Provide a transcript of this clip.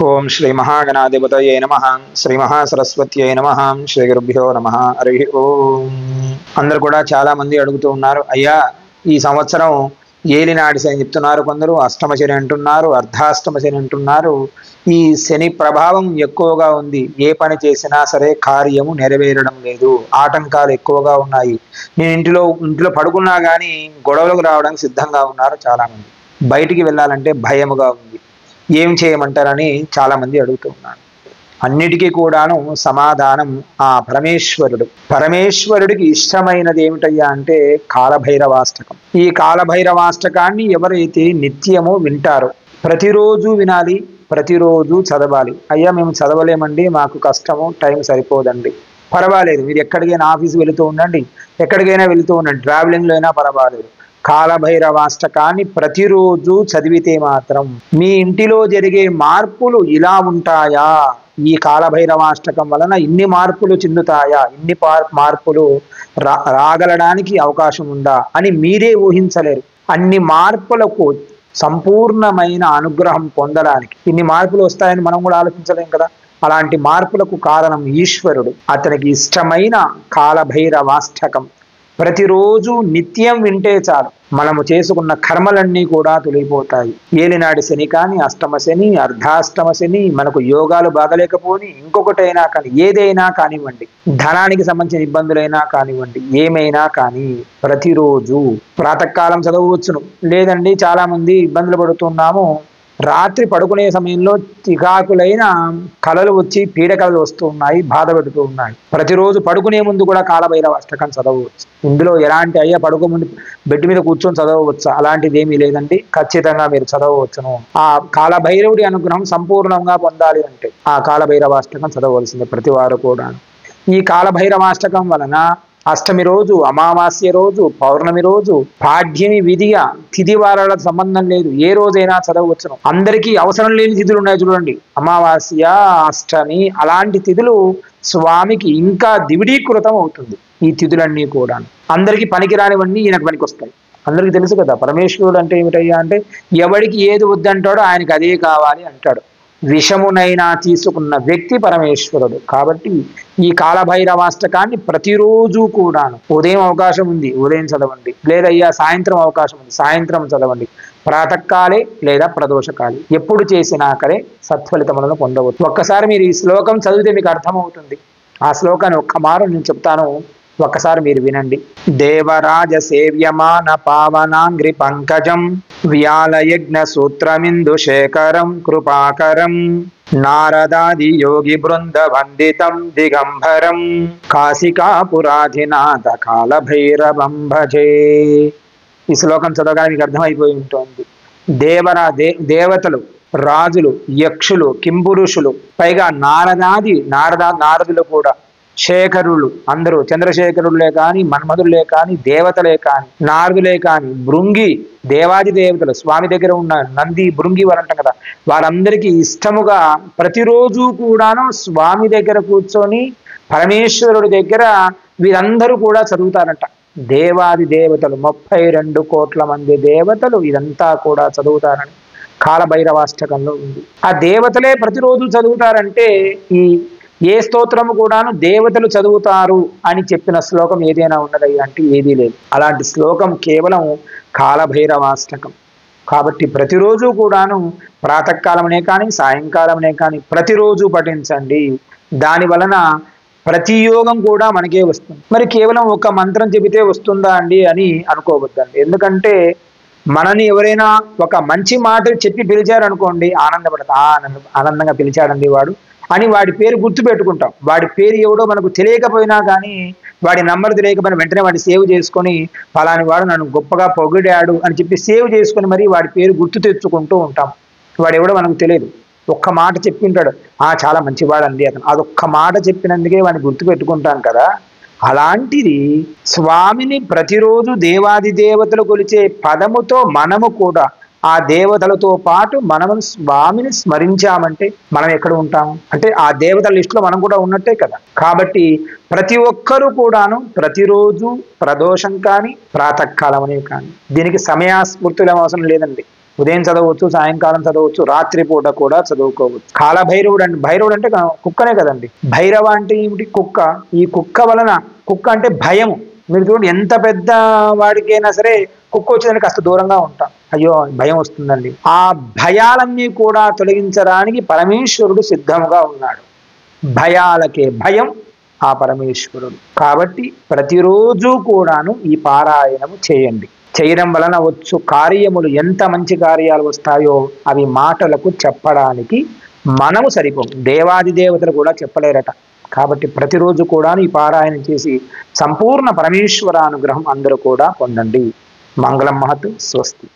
ఓం శ్రీ మహాగణాధిపతయే నమః. శ్రీ మహాసరస్వత్యై నమః. శ్రీ గురుభ్యో నమః. హరి ఓం. అందరు కూడా చాలా మంది అడుగుతూ ఉన్నారు, అయ్యా ఈ సంవత్సరం ఏలినాటి శని చెప్తున్నారు, కొందరు అష్టమ శని అంటున్నారు, అర్ధాష్టమ శని అంటున్నారు. ఈ శని ప్రభావం ఎక్కువగా ఉంది, ఏ పని చేసినా సరే కార్యము నెరవేరడం లేదు, ఆటంకాలు ఎక్కువగా ఉన్నాయి. నేను ఇంట్లో పడుకున్నా కానీ గొడవలకు రావడానికి సిద్ధంగా ఉన్నారు చాలా మంది. బయటికి వెళ్ళాలంటే భయముగా ఉంది, ఏం చేయమంటారని చాలా మంది అడుగుతూ ఉన్నారు. అన్నిటికీ కూడాను సమాధానం ఆ పరమేశ్వరుడికి ఇష్టమైనది ఏమిటయ్యా అంటే కాలభైరవాష్టకం. ఈ కాలభైరవాష్టకాన్ని ఎవరైతే నిత్యము వింటారో, ప్రతిరోజు వినాలి, ప్రతిరోజు చదవాలి. అయ్యా మేము చదవలేమండి, మాకు కష్టము, టైం సరిపోదండి. పర్వాలేదు, మీరు ఎక్కడికైనా ఆఫీస్ వెళుతూ ఉండండి, ఎక్కడికైనా వెళుతూ ఉండండి, ట్రావెలింగ్లో అయినా పర్వాలేదు. కాలభైరవాష్టకాన్ని ప్రతిరోజు చదివితే మాత్రం మీ ఇంటిలో జరిగే మార్పులు ఇలా ఉంటాయా, ఈ కాలభైరవాష్టకం వలన ఇన్ని మార్పులు చెందుతాయా, ఇన్ని మార్పులు రాగలడానికి అవకాశం ఉందా అని మీరే ఊహించలేరు. అన్ని మార్పులకు సంపూర్ణమైన అనుగ్రహం పొందడానికి ఇన్ని మార్పులు వస్తాయని మనం కూడా ఆలోచించలేం కదా. అలాంటి మార్పులకు కారణం ఈశ్వరుడు. అతనికి ఇష్టమైన కాలభైరవాష్టకం ప్రతిరోజు నిత్యం వింటే చాలు, మనము చేసుకున్న కర్మలన్నీ కూడా తొలగిపోతాయి. ఏలినాడి శని కానీ, అష్టమ శని, అర్ధాష్టమ శని, మనకు యోగాలు బాగలేకపోని ఇంకొకటైనా కానీ, ఏదైనా కానివ్వండి, ధనానికి సంబంధించిన ఇబ్బందులైనా కానివ్వండి, ఏమైనా కానీ ప్రతిరోజు ప్రాతకాలం చదవవచ్చును. లేదండి చాలా మంది ఇబ్బందులు పడుతున్నాము, రాత్రి పడుకునే సమయంలో చికాకులైన కళలు వచ్చి పీడకలలు వస్తూ ఉన్నాయి, బాధ పెడుతూ ఉన్నాయి. ప్రతిరోజు పడుకునే ముందు కూడా కాలభైరవాష్టకం చదవవచ్చు. ఇందులో ఎలాంటి అయ్యా పడుకో ముందు బెడ్ మీద కూర్చొని చదవవచ్చు అలాంటిది ఏమీ లేదండి, ఖచ్చితంగా మీరు చదవవచ్చును. ఆ కాలభైరవుడి అనుగ్రహం సంపూర్ణంగా పొందాలి అంటే ఆ కాలభైరవాష్టకం చదవవలసిందే ప్రతి వారు కూడా. ఈ కాలభైరవాష్టకం వలన అష్టమి రోజు, అమావాస్య రోజు, పౌర్ణమి రోజు, పాడ్యమి, విధియ, తిథి వారాల సంబంధం లేదు, ఏ రోజైనా చదవచ్చును. అందరికీ అవసరం లేని తిథులు ఉన్నాయి చూడండి, అమావాస్య, అష్టమి, అలాంటి తిథులు స్వామికి ఇంకా దివిడీకృతం అవుతుంది. ఈ తిథులన్నీ కూడా అందరికీ పనికిరానివన్నీ ఈయనకు పనికి వస్తాయి. అందరికీ తెలుసు కదా పరమేశ్వరుడు అంటే ఏమిటయ్యా అంటే ఎవడికి ఏది వద్దంటాడో ఆయనకి అదే కావాలి అంటాడు. విషమునైనా తీసుకున్న వ్యక్తి పరమేశ్వరుడు. కాబట్టి ఈ కాలభైరవాష్టకాన్ని ప్రతిరోజు కూడాను ఉదయం అవకాశం ఉంది ఉదయం చదవండి, లేదయ్యా సాయంత్రం అవకాశం ఉంది సాయంత్రం చదవండి, ప్రాతకాలే లేదా ప్రదోషకాలే, ఎప్పుడు చేసినా సరే సత్ఫలితములను పొందవచ్చు. ఒక్కసారి మీరు ఈ శ్లోకం చదివితే మీకు అర్థమవుతుంది. ఆ శ్లోకాన్ని ఒక్క మారు నేను చెప్తాను, ఒక్కసారి మీరు వినండి. దేవరాజ సేవ్యమాన పావనాంగ్రి పంకజం వ్యాలయజ్ఞ సూత్రమిందు శేఖరం కృపాకరం నారదాది యోగి బృంద వందితం దిగంబరం కాశికాపురాధినాథ కాలభైరవం భజే. ఈ శ్లోకం చదవగానే మీకు అర్థమైపోయి ఉంటుంది. దేవతలు, రాజులు, యక్షులు, కింపురుషులు, పైగా నారదులు కూడా, శేఖరులు అందరూ, చంద్రశేఖరులే కానీ, మన్మధులే కానీ, దేవతలే కానీ, నారదులే కానీ, భృంగి, దేవాది దేవతలు స్వామి దగ్గర ఉన్నారు, నంది, భృంగి వారు అంటాం కదా, వారందరికీ ఇష్టముగా ప్రతిరోజు కూడాను స్వామి దగ్గర కూర్చొని పరమేశ్వరుడి దగ్గర వీరందరూ కూడా చదువుతారంట. దేవాది దేవతలు 32 కోట్ల మంది దేవతలు ఇదంతా కూడా చదువుతారని కాలభైరవాష్టకంలో ఉంది. ఆ దేవతలే ప్రతిరోజు చదువుతారంటే ఈ ఏ స్తోత్రము కూడాను దేవతలు చదువుతారు అని చెప్పిన శ్లోకం ఏదైనా ఉన్నదయ్యా అంటే ఏదీ లేదు. అలాంటి శ్లోకం కేవలం కాలభైరవాష్టకం. కాబట్టి ప్రతిరోజు కూడాను ప్రాతకాలమనే కానీ సాయంకాలమనే కానీ ప్రతిరోజు పఠించండి. దాని వలన ప్రతి యోగం కూడా మనకే వస్తుంది. మరి కేవలం ఒక మంత్రం చెబితే వస్తుందా అండి అని అనుకోవద్దండి. ఎందుకంటే మనని ఎవరైనా ఒక మంచి మాట చెప్పి పిలిచారనుకోండి, ఆనందంగా పిలిచాడండి వాడు అని వాడి పేరు గుర్తు పెట్టుకుంటాం. వాడి పేరు ఎవడో మనకు తెలియకపోయినా కానీ, వాడి నంబర్ తెలియకపోయినా వెంటనే వాడిని సేవ్ చేసుకొని ఫలాని వాడు నన్ను గొప్పగా పొగిడాడు అని చెప్పి సేవ్ చేసుకొని మరి వాడి పేరు గుర్తు తెచ్చుకుంటూ ఉంటాం. వాడు ఎవడో మనకు తెలియదు, ఒక్క మాట చెప్పింటాడు, చాలా మంచివాడండి అతను, అదొక్క మాట చెప్పినందుకే వాడిని గుర్తు పెట్టుకుంటాం కదా. అలాంటిది స్వామిని ప్రతిరోజు దేవాది దేవతలు కొలిచే పదముతో మనము కూడా ఆ దేవతలతో పాటు మనము స్వామిని స్మరించామంటే మనం ఎక్కడ ఉంటాము అంటే ఆ దేవతల లిస్టులో మనం కూడా ఉన్నట్టే కదా. కాబట్టి ప్రతి ఒక్కరూ కూడాను ప్రతిరోజు ప్రదోషం కానీ ప్రాతకాలం అనే కానీ దీనికి సమయాస్ఫూర్తులు అవసరం లేదండి. ఉదయం చదవచ్చు, సాయంకాలం చదవచ్చు, రాత్రిపూట కూడా చదువుకోవచ్చు. కాలభైరవుడు అంటే భైరవుడు అంటే కుక్కనే కదండి. భైరవ అంటే ఏమిటి? కుక్క. ఈ కుక్క వలన, కుక్క అంటే భయము. మీరు చూడండి, ఎంత పెద్ద వాడికైనా సరే కుక్క వచ్చేదానికి కాస్త దూరంగా ఉంటాం, అయ్యో భయం వస్తుందండి. ఆ భయాలన్నీ కూడా తొలగించడానికి పరమేశ్వరుడు సిద్ధంగా ఉన్నాడు. భయాలకే భయం ఆ పరమేశ్వరుడు. కాబట్టి ప్రతిరోజు కూడాను ఈ పారాయణము చేయండి. చేయడం వలన వచ్చు కార్యములు, ఎంత మంచి కార్యాలు వస్తాయో అవి మాటలకు చెప్పడానికి మనము సరిపోం, దేవాది దేవతలు కూడా చెప్పలేరట. కాబట్టి ప్రతిరోజు కూడా ఈ పారాయణం చేసి సంపూర్ణ పరమేశ్వరానుగ్రహం అందరూ కూడా పొందండి. మంగళం మహత్. స్వస్తి.